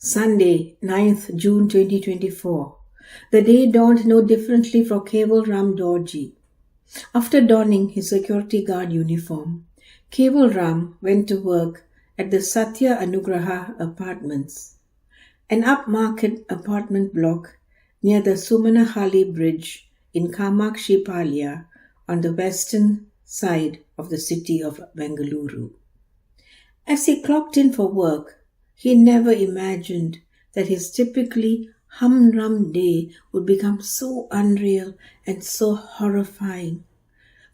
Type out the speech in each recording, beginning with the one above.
Sunday, 9th June 2024. The day dawned no differently for Keval Ram Dorji. After donning his security guard uniform, Keval Ram went to work at the Satya Anugraha Apartments, an upmarket apartment block near the Sumanahali Bridge in Kamakshipalya on the western side of the city of Bengaluru. As he clocked in for work, he never imagined that his typically humdrum day would become so unreal and so horrifying.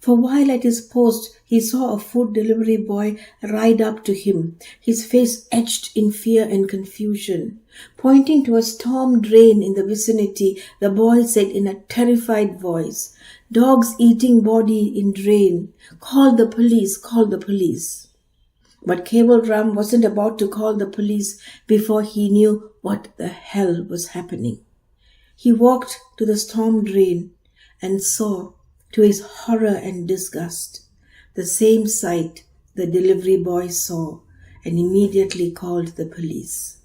For while at his post, he saw a food delivery boy ride up to him, his face etched in fear and confusion. Pointing to a storm drain in the vicinity, the boy said in a terrified voice, "Dogs eating body in drain. Call the police, call the police." But Keval Ram wasn't about to call the police before he knew what the hell was happening. He walked to the storm drain and saw, to his horror and disgust, the same sight the delivery boy saw and immediately called the police.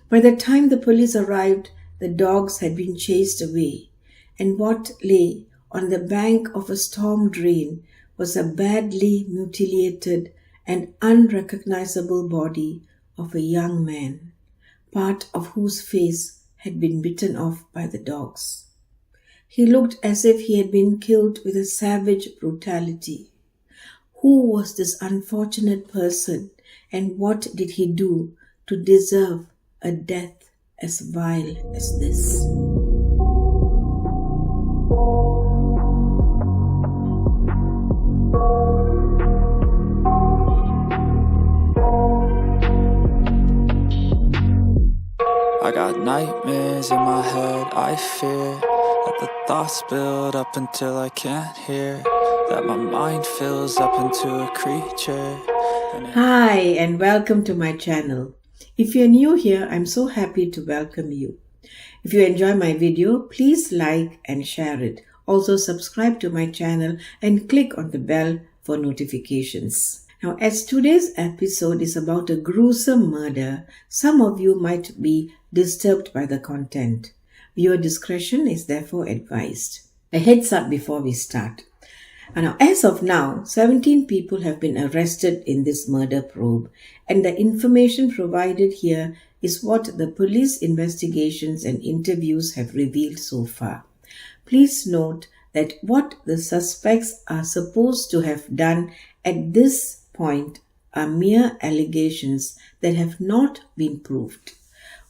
By the time the police arrived, the dogs had been chased away, and what lay on the bank of a storm drain was a badly mutilated and unrecognizable body of a young man, part of whose face had been bitten off by the dogs. He looked as if he had been killed with a savage brutality. Who was this unfortunate person, and what did he do to deserve a death as vile as this? I got nightmares in my head, I fear that the thoughts build up until I can't hear, that my mind fills up into a creature. Hi and welcome to my channel. If you're new here, I'm so happy to welcome you. If you enjoy my video, please like and share it. Also subscribe to my channel and click on the bell for notifications. Now, as today's episode is about a gruesome murder, some of you might be disturbed by the content. Viewer discretion is therefore advised. A heads up before we start. Now, as of now, 17 people have been arrested in this murder probe, and the information provided here is what the police investigations and interviews have revealed so far. Please note that what the suspects are supposed to have done at this point are mere allegations that have not been proved.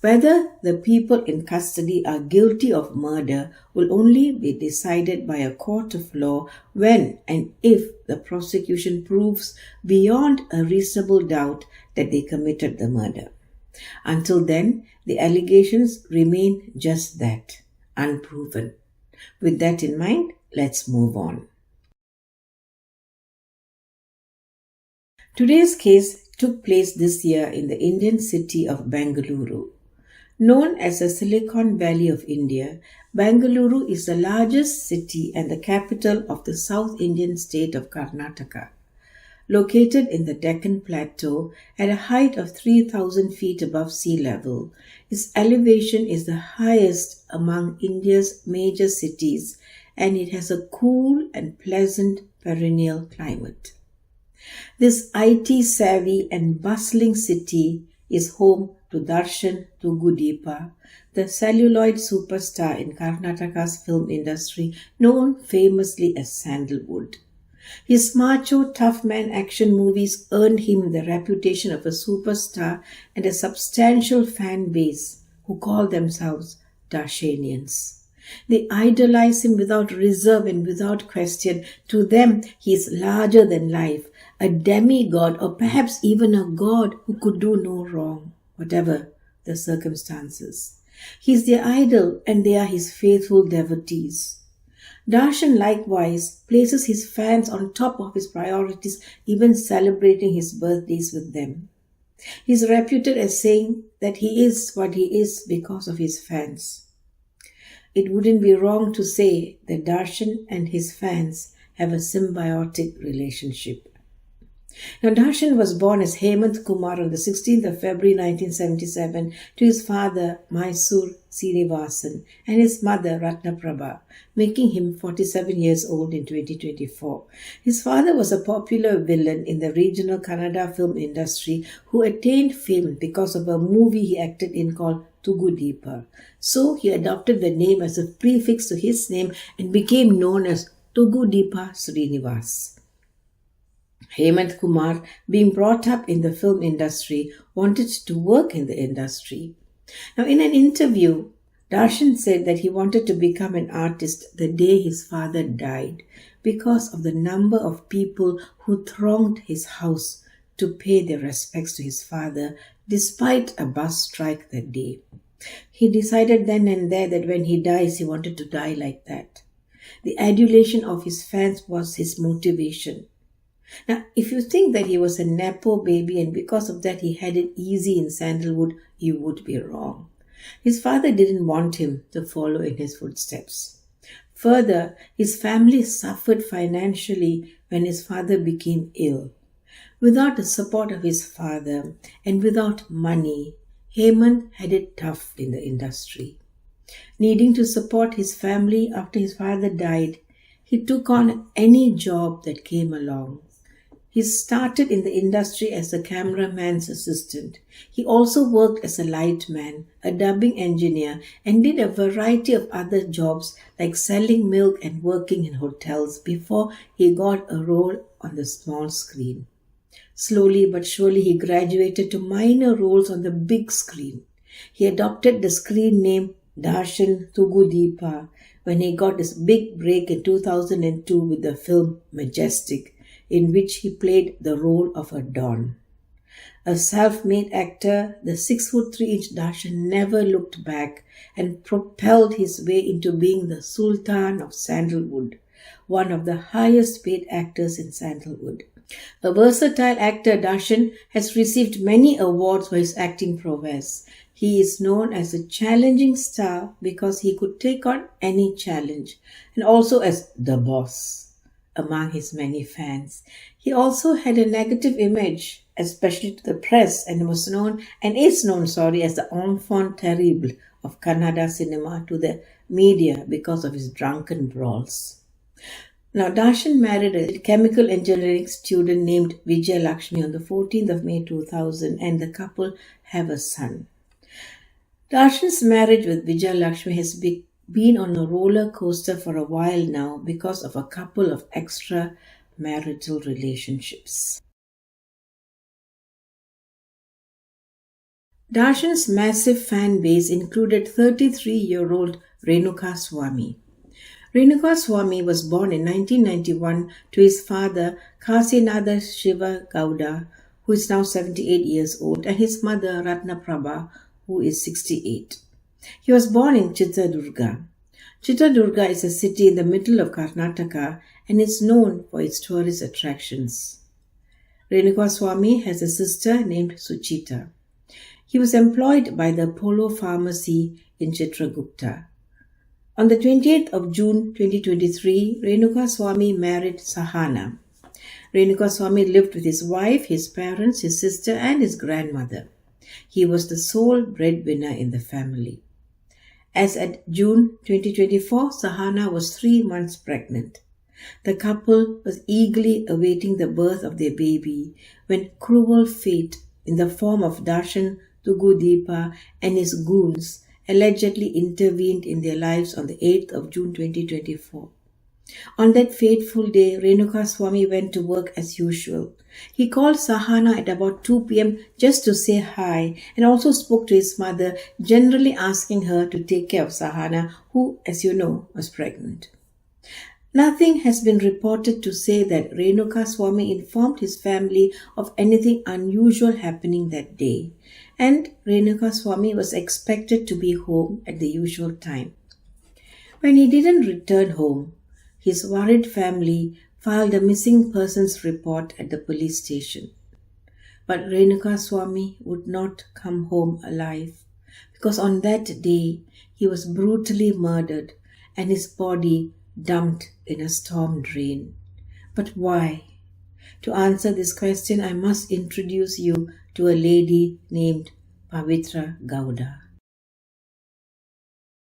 Whether the people in custody are guilty of murder will only be decided by a court of law when and if the prosecution proves beyond a reasonable doubt that they committed the murder. Until then, the allegations remain just that, unproven. With that in mind, let's move on. Today's case took place this year in the Indian city of Bengaluru. Known as the Silicon Valley of India, Bengaluru is the largest city and the capital of the South Indian state of Karnataka. Located in the Deccan Plateau at a height of 3,000 feet above sea level, its elevation is the highest among India's major cities, and it has a cool and pleasant perennial climate. This IT-savvy and bustling city is home to Darshan Thoogudeepa, the celluloid superstar in Karnataka's film industry, known famously as Sandalwood. His macho, tough man action movies earned him the reputation of a superstar and a substantial fan base who call themselves Darshanians. They idolize him without reserve and without question. To them, he is larger than life, a demigod or perhaps even a god who could do no wrong, whatever the circumstances. He is their idol and they are his faithful devotees. Darshan likewise places his fans on top of his priorities, even celebrating his birthdays with them. He is reputed as saying that he is what he is because of his fans. It wouldn't be wrong to say that Darshan and his fans have a symbiotic relationship. Now, Darshan was born as Hemant Kumar on the 16th of February 1977 to his father Mysore Srinivasan and his mother Ratnaprabha, making him 47 years old in 2024. His father was a popular villain in the regional Kannada film industry who attained fame because of a movie he acted in called Thoogudeepa. So he adopted the name as a prefix to his name and became known as Thoogudeepa Srinivas. Hemant Kumar, being brought up in the film industry, wanted to work in the industry. Now, in an interview, Darshan said that he wanted to become an artist the day his father died because of the number of people who thronged his house to pay their respects to his father despite a bus strike that day. He decided then and there that when he dies, he wanted to die like that. The adulation of his fans was his motivation. Now, if you think that he was a Nepo baby and because of that he had it easy in Sandalwood, you would be wrong. His father didn't want him to follow in his footsteps. Further, his family suffered financially when his father became ill. Without the support of his father and without money, Hemant had it tough in the industry. Needing to support his family after his father died, he took on any job that came along. He started in the industry as a cameraman's assistant. He also worked as a lightman, a dubbing engineer, and did a variety of other jobs like selling milk and working in hotels before he got a role on the small screen. Slowly but surely he graduated to minor roles on the big screen. He adopted the screen name Darshan Thoogudeepa when he got his big break in 2002 with the film Majestic, in which he played the role of a Don. A self-made actor, the 6'3" Darshan never looked back and propelled his way into being the Sultan of Sandalwood, one of the highest paid actors in Sandalwood. A versatile actor, Darshan has received many awards for his acting prowess. He is known as a challenging star because he could take on any challenge, and also as the boss among his many fans. He also had a negative image, especially to the press, and is known as the enfant terrible of Kannada cinema to the media because of his drunken brawls. Now, Darshan married a chemical engineering student named Vijay Lakshmi on the 14th of May 2000, and the couple have a son. Darshan's marriage with Vijay Lakshmi has been on a roller coaster for a while now because of a couple of extramarital relationships. Darshan's massive fan base included 33-year-old Renukaswamy. Renukaswamy was born in 1991 to his father Kasinada Shiva Gowda, who is now 78 years old, and his mother Ratnaprabha, who is 68. He was born in Chitradurga. Chitradurga is a city in the middle of Karnataka and is known for its tourist attractions. Renukaswamy has a sister named Suchita. He was employed by the Apollo Pharmacy in Chitragupta. On the 28th of June 2023, Renukaswamy married Sahana. Renukaswamy lived with his wife, his parents, his sister, and his grandmother. He was the sole breadwinner in the family. As at June 2024, Sahana was 3 months pregnant. The couple was eagerly awaiting the birth of their baby when cruel fate in the form of Darshan Thoogudeepa and his goons allegedly intervened in their lives on the 8th of June 2024. On that fateful day, Renukaswamy went to work as usual. He called Sahana at about 2 p.m. just to say hi and also spoke to his mother, generally asking her to take care of Sahana, who, as you know, was pregnant. Nothing has been reported to say that Renukaswamy informed his family of anything unusual happening that day, and Renukaswamy was expected to be home at the usual time. When he didn't return home, his worried family filed a missing persons report at the police station. But Renukaswamy would not come home alive because on that day he was brutally murdered and his body dumped in a storm drain. But why? To answer this question, I must introduce you to a lady named Pavithra Gowda.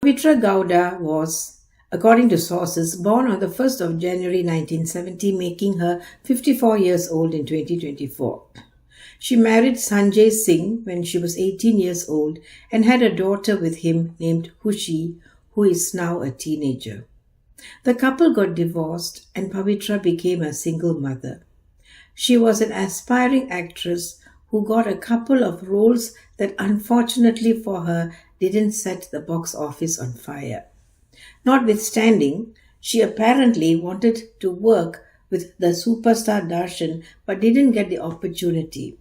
Pavithra Gowda was, according to sources, born on the 1st of January 1970, making her 54 years old in 2024. She married Sanjay Singh when she was 18 years old and had a daughter with him named Khushi, who is now a teenager. The couple got divorced and Pavithra became a single mother. She was an aspiring actress who got a couple of roles that unfortunately for her didn't set the box office on fire. Notwithstanding, she apparently wanted to work with the superstar Darshan but didn't get the opportunity.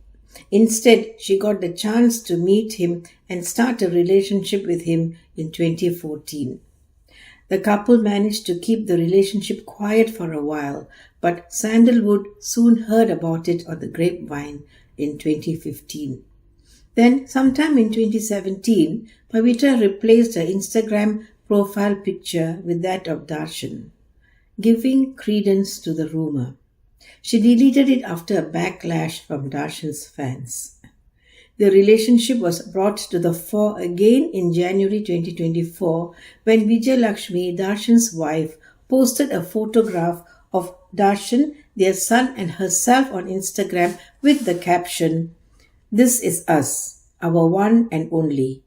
Instead, she got the chance to meet him and start a relationship with him in 2014. The couple managed to keep the relationship quiet for a while, but Sandalwood soon heard about it on the grapevine in 2015. Then, sometime in 2017, Pavithra replaced her Instagram profile picture with that of Darshan, giving credence to the rumor. She deleted it after a backlash from Darshan's fans. The relationship was brought to the fore again in January 2024 when Vijayalakshmi, Darshan's wife, posted a photograph of Darshan, their son, and herself on Instagram with the caption, "This is us, our one and only.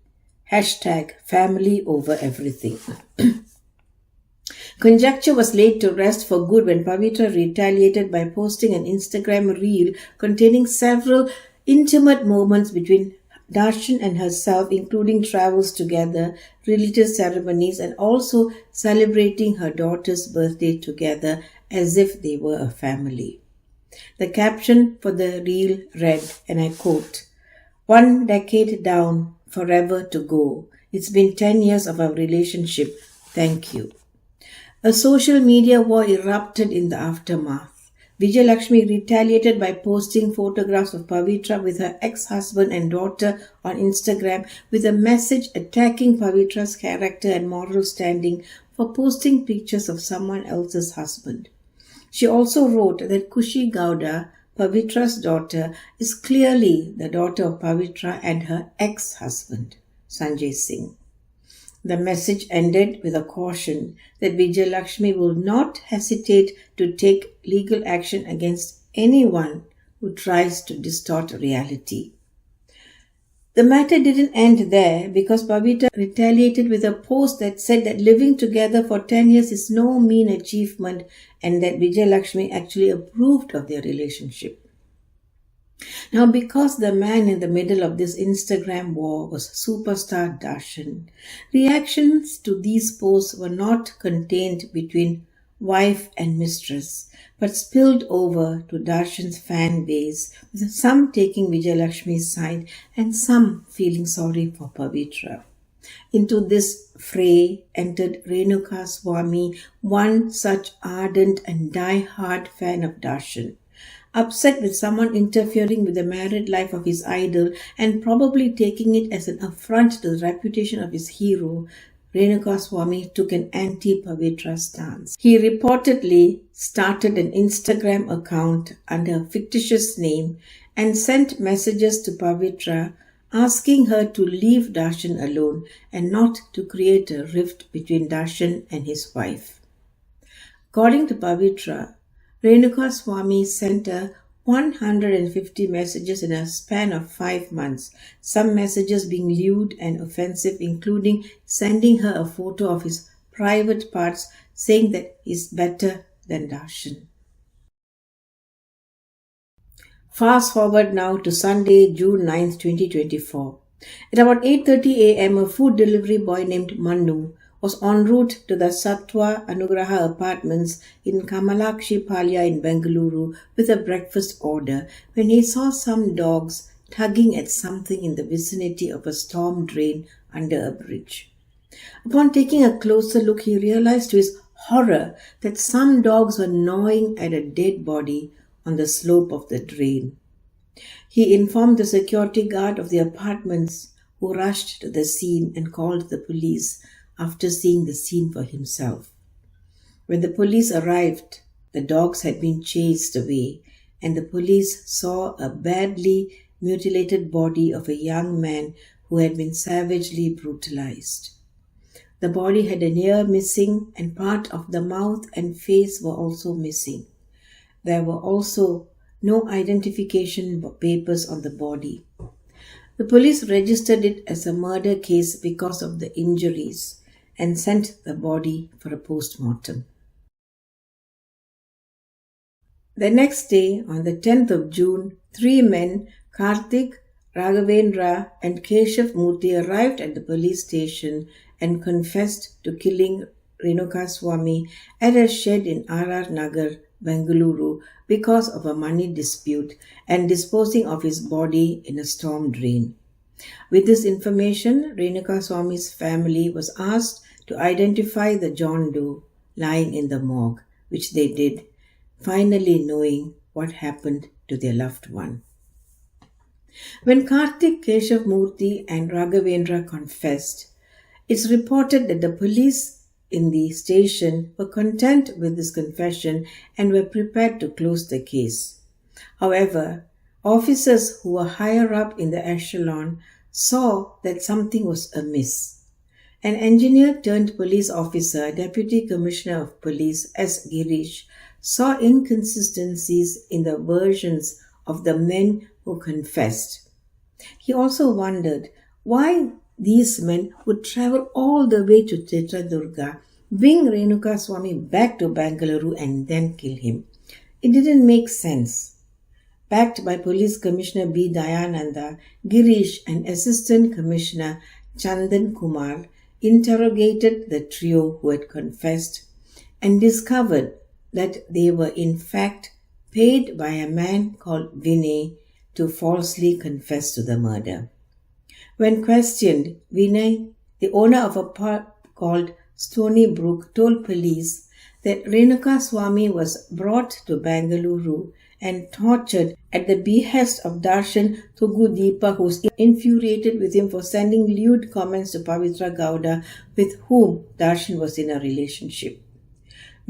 #family over everything." Conjecture was laid to rest for good when Pavithra retaliated by posting an Instagram reel containing several intimate moments between Darshan and herself, including travels together, religious ceremonies, and also celebrating her daughter's birthday together as if they were a family. The caption for the reel read, and I quote, "1 decade down, forever to go. It's been 10 years of our relationship. Thank you." A social media war erupted in the aftermath. Vijayalakshmi retaliated by posting photographs of Pavithra with her ex-husband and daughter on Instagram with a message attacking Pavitra's character and moral standing for posting pictures of someone else's husband. She also wrote that Khushi Gowda, Pavitra's daughter, is clearly the daughter of Pavithra and her ex-husband, Sanjay Singh. The message ended with a caution that Vijayalakshmi will not hesitate to take legal action against anyone who tries to distort reality. The matter didn't end there because Pavithra retaliated with a post that said that living together for 10 years is no mean achievement and that Vijayalakshmi actually approved of their relationship. Now, because the man in the middle of this Instagram war was superstar Darshan, reactions to these posts were not contained between wife and mistress, but spilled over to Darshan's fan base, with some taking Vijayalakshmi's side and some feeling sorry for Pavithra. Into this fray entered Renukaswamy, one such ardent and die-hard fan of Darshan. Upset with someone interfering with the married life of his idol and probably taking it as an affront to the reputation of his hero, Renukaswamy took an anti-Pavithra stance. He reportedly started an Instagram account under a fictitious name and sent messages to Pavithra asking her to leave Darshan alone and not to create a rift between Darshan and his wife. According to Pavithra, Renukaswamy sent her 150 messages in a span of 5 months, some messages being lewd and offensive, including sending her a photo of his private parts saying that he's better than Darshan. Fast forward now to Sunday, June 9th, 2024. At about 8:30 a.m., a food delivery boy named Manu was en route to the Sattva Anugraha apartments in Kamalakshi Palya in Bengaluru with a breakfast order when he saw some dogs tugging at something in the vicinity of a storm drain under a bridge. Upon taking a closer look, he realized to his horror that some dogs were gnawing at a dead body on the slope of the drain. He informed the security guard of the apartments, who rushed to the scene and called the police after seeing the scene for himself. When the police arrived, the dogs had been chased away, and the police saw a badly mutilated body of a young man who had been savagely brutalized. The body had an ear missing, and part of the mouth and face were also missing. There were also no identification papers on the body. The police registered it as a murder case because of the injuries and sent the body for a postmortem. The next day, on the 10th of June, 3 men, Karthik, Raghavendra and Keshav Murthy, arrived at the police station and confessed to killing Renukaswamy at a shed in R.R. Nagar, Bengaluru, because of a money dispute and disposing of his body in a storm drain. With this information, Renukaswamy's family was asked to identify the John Doe lying in the morgue, which they did, finally knowing what happened to their loved one. When Karthik, Keshav Murthy and Raghavendra confessed, it's reported that the police in the station were content with this confession and were prepared to close the case. However, officers who were higher up in the echelon saw that something was amiss. An engineer turned police officer, Deputy Commissioner of Police S. Girish, saw inconsistencies in the versions of the men who confessed. He also wondered why these men would travel all the way to Chitradurga, bring Renukaswamy back to Bengaluru and then kill him. It didn't make sense. Backed by Police Commissioner B. Dayananda, Girish and Assistant Commissioner Chandan Kumar interrogated the trio who had confessed and discovered that they were in fact paid by a man called Vinay to falsely confess to the murder. When questioned, Vinay, the owner of a pub called Stony Brook, told police that Renukaswamy was brought to Bengaluru and tortured at the behest of Darshan Thoogudeepa, who was infuriated with him for sending lewd comments to Pavithra Gowda, with whom Darshan was in a relationship.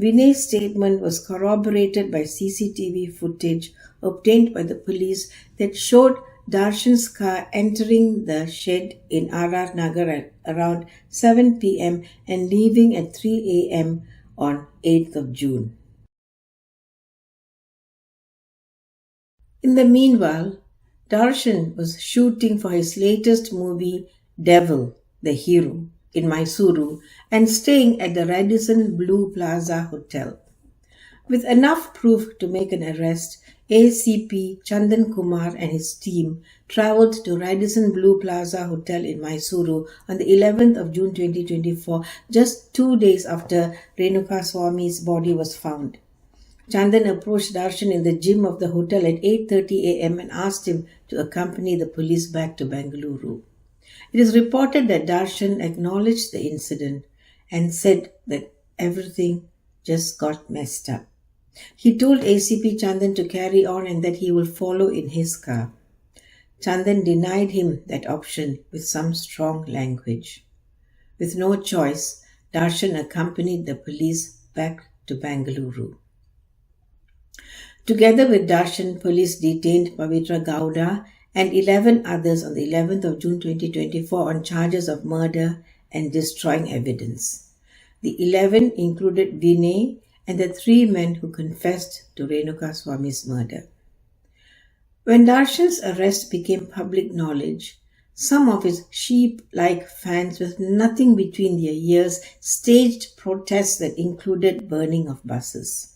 Vinay's statement was corroborated by CCTV footage obtained by the police that showed Darshan's car entering the shed in R.R. Nagar at around 7 p.m. and leaving at 3 a.m. on 8th of June. In the meanwhile, Darshan was shooting for his latest movie, Devil, the Hero, in Mysuru and staying at the Radisson Blu Plaza Hotel. With enough proof to make an arrest, ACP Chandan Kumar and his team travelled to Radisson Blu Plaza Hotel in Mysuru on the 11th of June 2024, just 2 days after Renukaswamy's body was found. Chandan approached Darshan in the gym of the hotel at 8:30 a.m. and asked him to accompany the police back to Bengaluru. It is reported that Darshan acknowledged the incident and said that everything just got messed up. He told ACP Chandan to carry on and that he will follow in his car. Chandan denied him that option with some strong language. With no choice, Darshan accompanied the police back to Bengaluru. Together with Darshan, police detained Pavithra Gowda and 11 others on the 11th of June 2024 on charges of murder and destroying evidence. The 11 included Vinay and the 3 men who confessed to Renukaswamy's murder. When Darshan's arrest became public knowledge, some of his sheep-like fans with nothing between their ears staged protests that included burning of buses.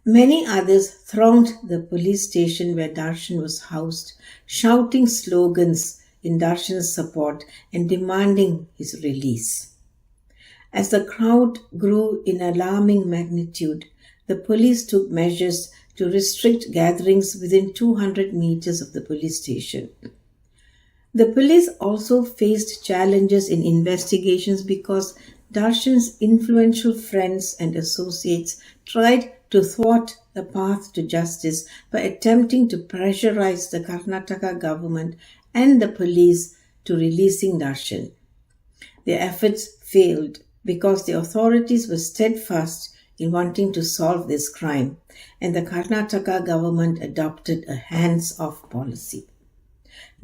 Many others thronged the police station where Darshan was housed, shouting slogans in Darshan's support and demanding his release. As the crowd grew in alarming magnitude, the police took measures to restrict gatherings within 200 meters of the police station. The police also faced challenges in investigations because Darshan's influential friends and associates tried to thwart the path to justice by attempting to pressurize the Karnataka government and the police to releasing Darshan. Their efforts failed because the authorities were steadfast in wanting to solve this crime, and the Karnataka government adopted a hands-off policy.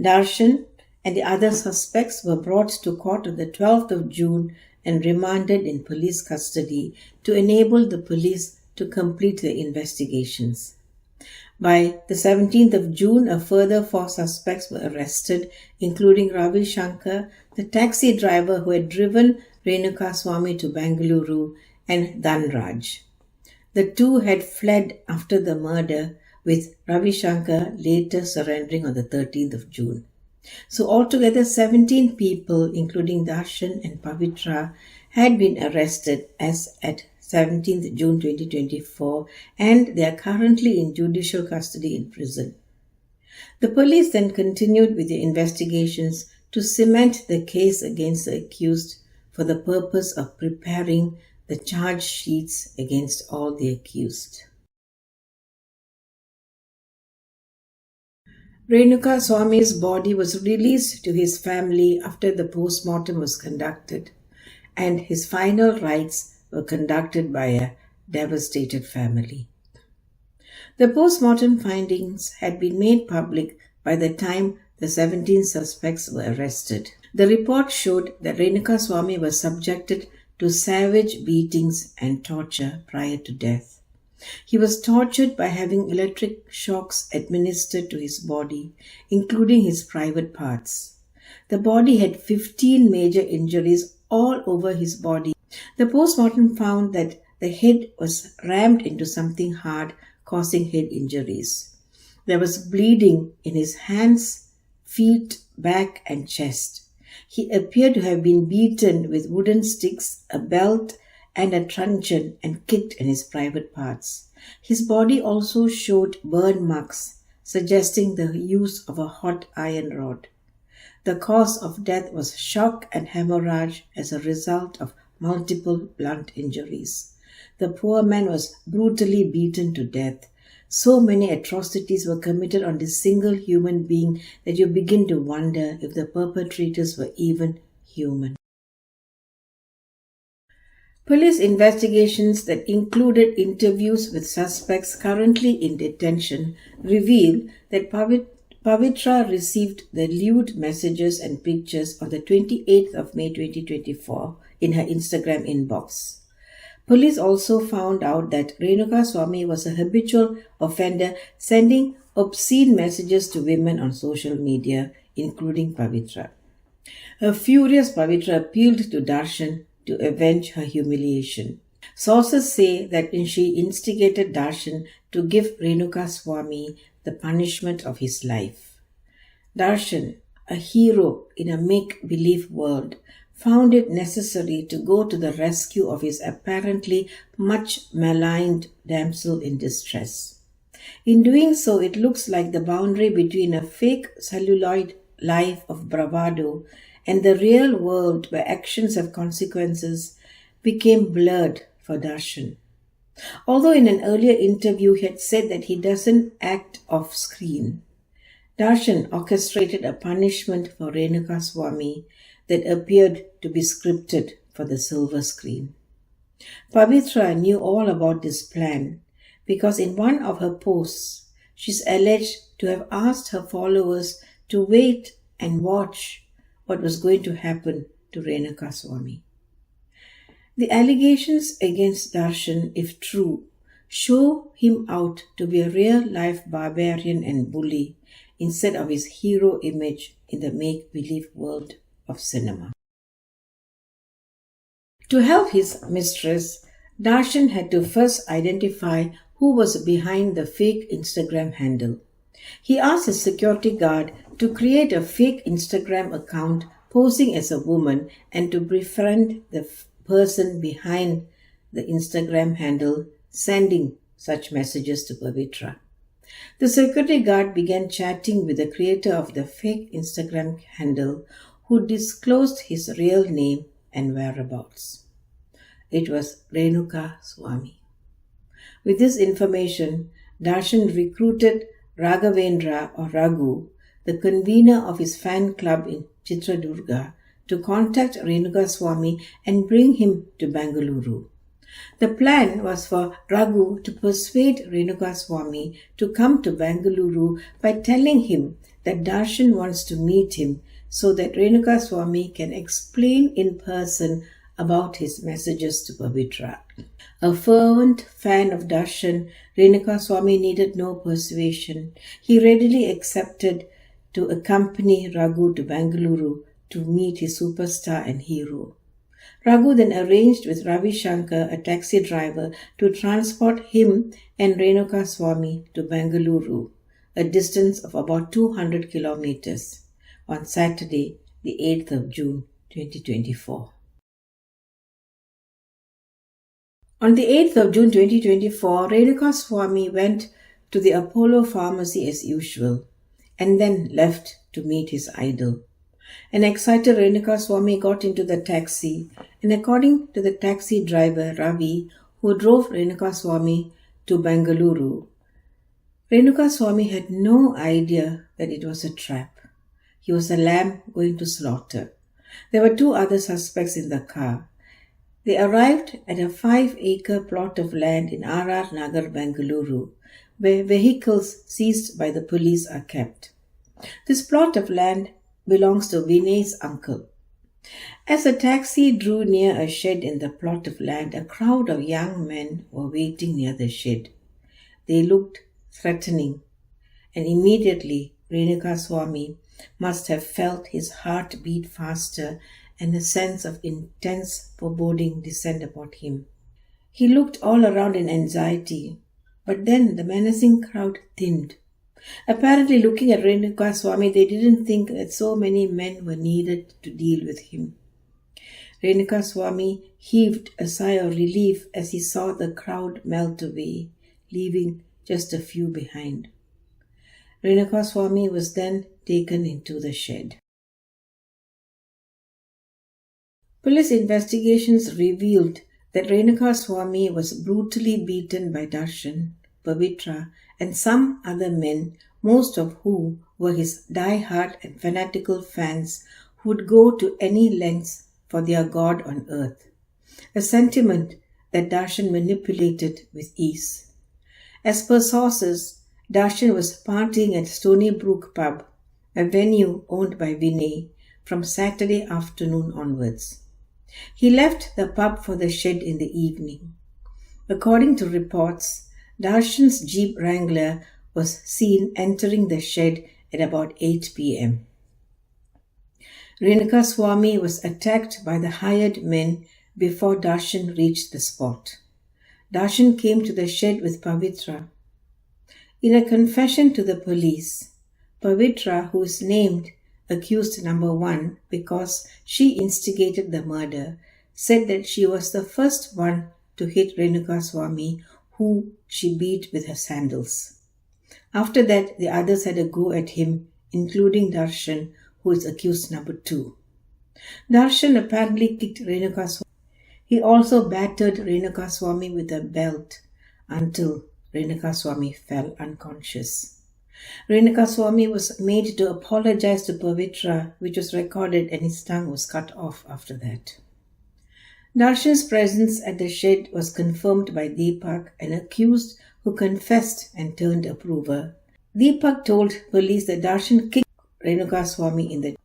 Darshan and the other suspects were brought to court on the 12th of June and remanded in police custody to enable the police to complete their investigations. By the 17th of June, a further 4 suspects were arrested, including Ravi Shankar, the taxi driver who had driven Renukaswamy to Bengaluru, and Dhanraj. The two had fled after the murder, with Ravi Shankar later surrendering on the 13th of June. So altogether 17 people, including Darshan and Pavithra, had been arrested as at 17th June 2024, and they are currently in judicial custody in prison. The police then continued with their investigations to cement the case against the accused for the purpose of preparing the charge sheets against all the accused. Renukaswamy's body was released to his family after the postmortem was conducted, and his final rites were conducted by a devastated family. The postmortem findings had been made public by the time the 17 suspects were arrested. The report showed that Renukaswamy was subjected to savage beatings and torture prior to death. He was tortured by having electric shocks administered to his body, including his private parts. The body had 15 major injuries all over his body. The postmortem found that the head was rammed into something hard, causing head injuries. There was bleeding in his hands, feet, back, and chest. He appeared to have been beaten with wooden sticks, a belt, and a truncheon, and kicked in his private parts. His body also showed burn marks, suggesting the use of a hot iron rod. The cause of death was shock and hemorrhage as a result of multiple blunt injuries. The poor man was brutally beaten to death. So many atrocities were committed on this single human being that you begin to wonder if the perpetrators were even human. Police investigations that included interviews with suspects currently in detention reveal that Pavithra received the lewd messages and pictures on the 28th of May 2024 in her Instagram inbox. Police also found out that Renukaswamy was a habitual offender, sending obscene messages to women on social media, including Pavithra. A furious Pavithra appealed to Darshan to avenge her humiliation. Sources say that she instigated Darshan to give Renukaswamy the punishment of his life. Darshan, a hero in a make-believe world, found it necessary to go to the rescue of his apparently much maligned damsel in distress. In doing so, it looks like the boundary between a fake celluloid life of bravado and the real world where actions have consequences became blurred for Darshan. Although in an earlier interview he had said that he doesn't act off screen, Darshan orchestrated a punishment for Renukaswamy that appeared to be scripted for the silver screen. Pavithra knew all about this plan because in one of her posts, she's alleged to have asked her followers to wait and watch what was going to happen to Renukaswamy. The allegations against Darshan, if true, show him out to be a real-life barbarian and bully instead of his hero image in the make-believe world of cinema. To help his mistress, Darshan had to first identify who was behind the fake Instagram handle. He asked his security guard to create a fake Instagram account posing as a woman and to befriend the person behind the Instagram handle sending such messages to Pavithra. The security guard began chatting with the creator of the fake Instagram handle, who disclosed his real name and whereabouts. It was Renukaswamy. With this information, Darshan recruited Raghavendra or Raghu, the convener of his fan club in Chitradurga, to contact Renukaswamy and bring him to Bengaluru. The plan was for Raghu to persuade Renukaswamy to come to Bengaluru by telling him that Darshan wants to meet him so that Renukaswamy can explain in person about his messages to Pavithra. A fervent fan of Darshan, Renukaswamy needed no persuasion. He readily accepted to accompany Raghu to Bengaluru to meet his superstar and hero. Raghu then arranged with Ravi Shankar, a taxi driver, to transport him and Renukaswamy to Bengaluru, a distance of about 200 kilometers, on Saturday, the 8th of June, 2024. On the 8th of June 2024, Renukaswamy went to the Apollo pharmacy as usual and then left to meet his idol. An excited Renukaswamy got into the taxi, and according to the taxi driver Ravi, who drove Renukaswamy to Bengaluru, Renukaswamy had no idea that it was a trap. He was a lamb going to slaughter. There were two other suspects in the car. They arrived at a 5-acre plot of land in R.R. Nagar, Bengaluru, where vehicles seized by the police are kept. This plot of land belongs to Vinay's uncle. As the taxi drew near a shed in the plot of land, a crowd of young men were waiting near the shed. They looked threatening, and immediately Renukaswamy must have felt his heart beat faster and a sense of intense foreboding descend upon him. He looked all around in anxiety, but then the menacing crowd thinned. Apparently, looking at Renukaswamy, they didn't think that so many men were needed to deal with him. Renukaswamy heaved a sigh of relief as he saw the crowd melt away, leaving just a few behind. Renukaswamy was then taken into the shed. Police investigations revealed that Renukaswamy was brutally beaten by Darshan, Pavithra, and some other men, most of whom were his die-hard and fanatical fans who would go to any lengths for their God on earth, a sentiment that Darshan manipulated with ease. As per sources, Darshan was partying at Stony Brook Pub, a venue owned by Vinay, from Saturday afternoon onwards. He left the pub for the shed in the evening. According to reports, Darshan's Jeep Wrangler was seen entering the shed at about 8 p.m. Renukaswamy was attacked by the hired men before Darshan reached the spot. Darshan came to the shed with Pavithra. In a confession to the police, Pavithra, who is named accused number 1 because she instigated the murder, said that she was the first one to hit Renukaswamy, who she beat with her sandals. After that, the others had a go at him, including Darshan, who is accused number 2. Darshan apparently kicked Renukaswamy. He also battered Renukaswamy with a belt until Renukaswamy fell unconscious. Renukaswamy was made to apologize to Pavithra, which was recorded, and his tongue was cut off after that. Darshan's presence at the shed was confirmed by Deepak, an accused who confessed and turned approver. Deepak told police that Darshan kicked Renukaswamy in the...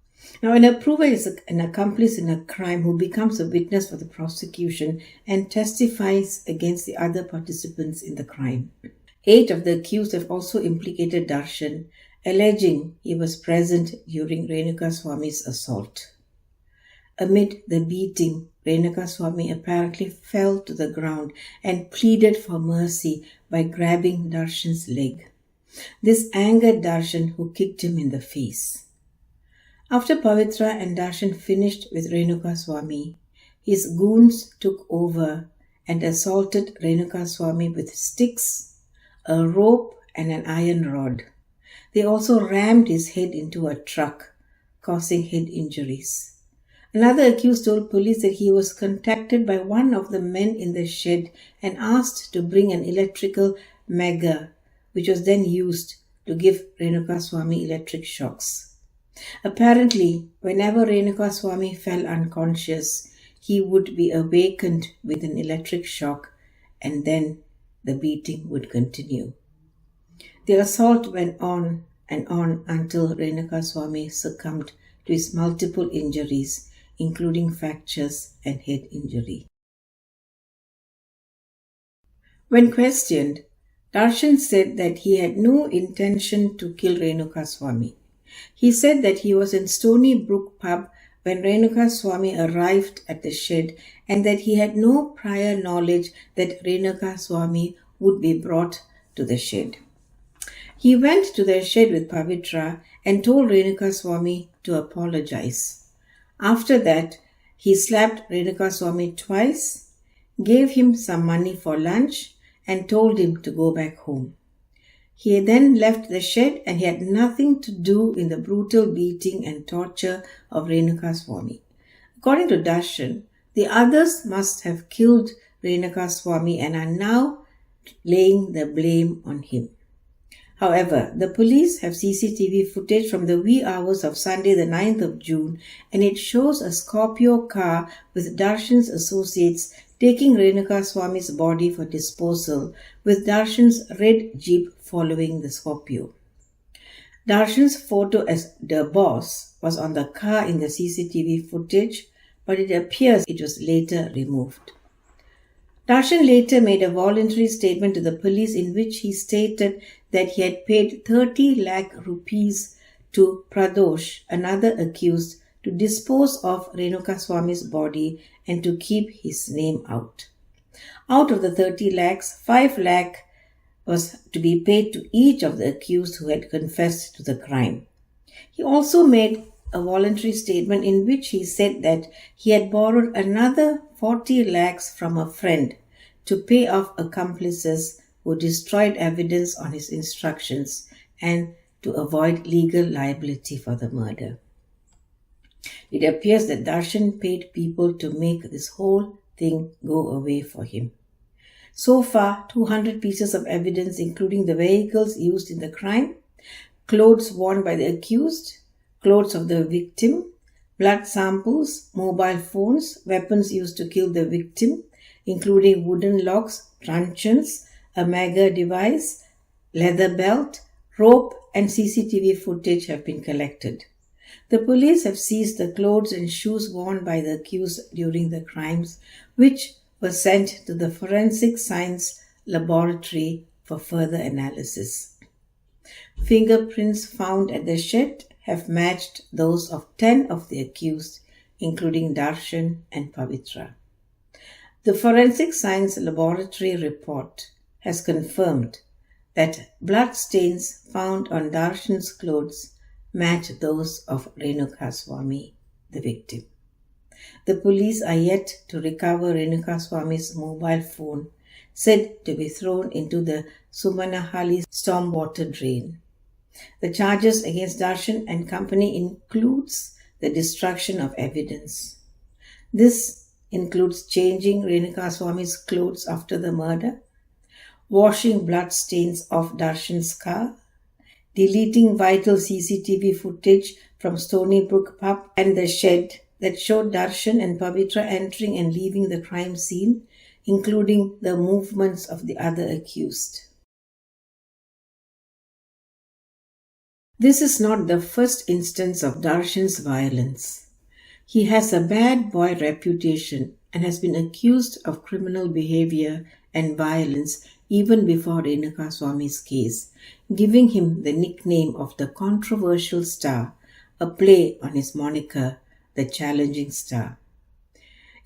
Now, an approver is an accomplice in a crime who becomes a witness for the prosecution and testifies against the other participants in the crime. 8 of the accused have also implicated Darshan, alleging he was present during Renukaswamy's assault. Amid the beating, Renukaswamy apparently fell to the ground and pleaded for mercy by grabbing Darshan's leg. This angered Darshan, who kicked him in the face. After Pavithra and Darshan finished with Renukaswamy, his goons took over and assaulted Renukaswamy with sticks, a rope, and an iron rod. They also rammed his head into a truck, causing head injuries. Another accused told police that he was contacted by one of the men in the shed and asked to bring an electrical magger, which was then used to give Renukaswamy electric shocks. Apparently, whenever Renukaswamy fell unconscious, he would be awakened with an electric shock and then the beating would continue. The assault went on and on until Renukaswamy succumbed to his multiple injuries, including fractures and head injury. When questioned, Darshan said that he had no intention to kill Renukaswamy. He said that he was in Stony Brook pub when Renukaswamy arrived at the shed and that he had no prior knowledge that Renukaswamy would be brought to the shed. He went to the shed with Pavithra and told Renukaswamy to apologize. After that, he slapped Renukaswamy twice, gave him some money for lunch, and told him to go back home. He then left the shed and he had nothing to do in the brutal beating and torture of Renukaswamy. According to Darshan, the others must have killed Renukaswamy and are now laying the blame on him. However, the police have CCTV footage from the wee hours of Sunday the 9th of June and it shows a Scorpio car with Darshan's associates taking Renukaswamy's body for disposal, with Darshan's red jeep following the Scorpio. Darshan's photo as the boss was on the car in the CCTV footage, but it appears it was later removed. Darshan later made a voluntary statement to the police in which he stated that he had paid 30 lakh rupees to Pradosh, another accused, to dispose of Renukaswamy's body and to keep his name out. Out of the 30 lakhs, 5 lakh was to be paid to each of the accused who had confessed to the crime. He also made a voluntary statement in which he said that he had borrowed another 40 lakhs from a friend to pay off accomplices who destroyed evidence on his instructions and to avoid legal liability for the murder. It appears that Darshan paid people to make this whole thing go away for him. So far, 200 pieces of evidence, including the vehicles used in the crime, clothes worn by the accused, clothes of the victim, blood samples, mobile phones, weapons used to kill the victim, including wooden logs, truncheons, a Maga device, leather belt, rope, and CCTV footage have been collected. The police have seized the clothes and shoes worn by the accused during the crimes, which were sent to the Forensic Science Laboratory for further analysis. Fingerprints found at the shed have matched those of 10 of the accused, including Darshan and Pavithra. The Forensic Science Laboratory report has confirmed that blood stains found on Darshan's clothes match those of Renukaswamy, the victim. The police are yet to recover Renukaswamy's mobile phone, said to be thrown into the Sumanahalli stormwater drain. The charges against Darshan and company includes the destruction of evidence. This includes changing Renukaswamy's clothes after the murder, washing blood stains off Darshan's car, deleting vital CCTV footage from Stony Brook pub and the shed that showed Darshan and Pavithra entering and leaving the crime scene, including the movements of the other accused. This is not the first instance of Darshan's violence. He has a bad boy reputation and has been accused of criminal behavior and violence even before Renukaswamy's case, giving him the nickname of the Controversial Star, a play on his moniker, the Challenging Star.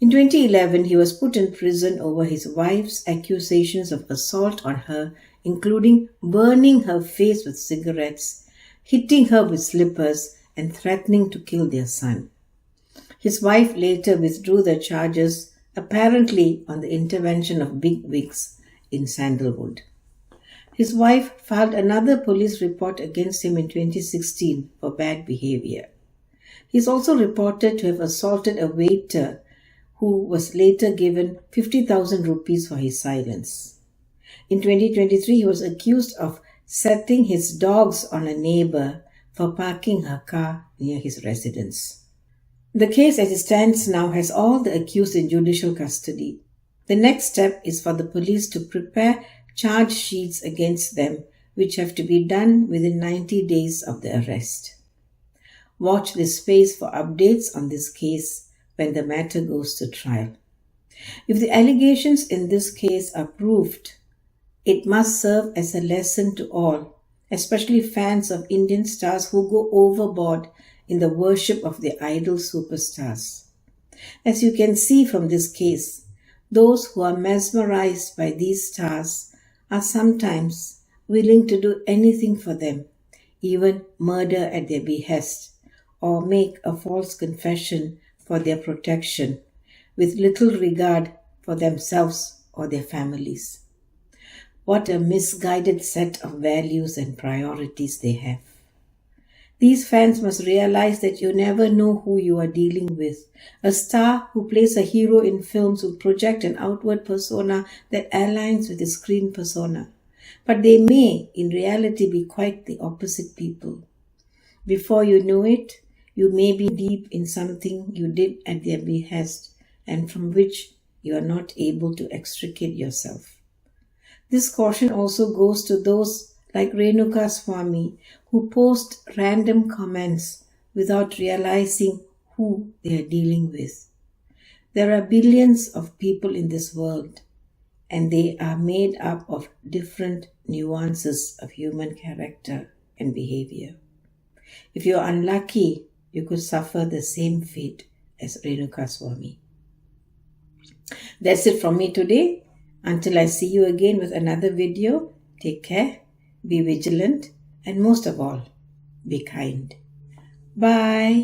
In 2011, he was put in prison over his wife's accusations of assault on her, including burning her face with cigarettes, hitting her with slippers, and threatening to kill their son. His wife later withdrew the charges, apparently on the intervention of bigwigs in Sandalwood. His wife filed another police report against him in 2016 for bad behavior. He is also reported to have assaulted a waiter who was later given 50,000 rupees for his silence. In 2023, he was accused of setting his dogs on a neighbor for parking her car near his residence. The case as it stands now has all the accused in judicial custody. The next step is for the police to prepare charge sheets against them, which have to be done within 90 days of the arrest. Watch this space for updates on this case when the matter goes to trial. If the allegations in this case are proved, it must serve as a lesson to all, especially fans of Indian stars who go overboard in the worship of their idol superstars. As you can see from this case, those who are mesmerized by these stars are sometimes willing to do anything for them, even murder at their behest, or make a false confession for their protection, with little regard for themselves or their families. What a misguided set of values and priorities they have. These fans must realize that you never know who you are dealing with. A star who plays a hero in films will project an outward persona that aligns with his screen persona. But they may, in reality, be quite the opposite people. Before you know it, you may be deep in something you did at their behest and from which you are not able to extricate yourself. This caution also goes to those like Renukaswamy who post random comments without realizing who they are dealing with. There are billions of people in this world, and they are made up of different nuances of human character and behavior. If you are unlucky, you could suffer the same fate as Renukaswamy. That's it from me today. Until I see you again with another video, take care, be vigilant, and most of all, be kind. Bye.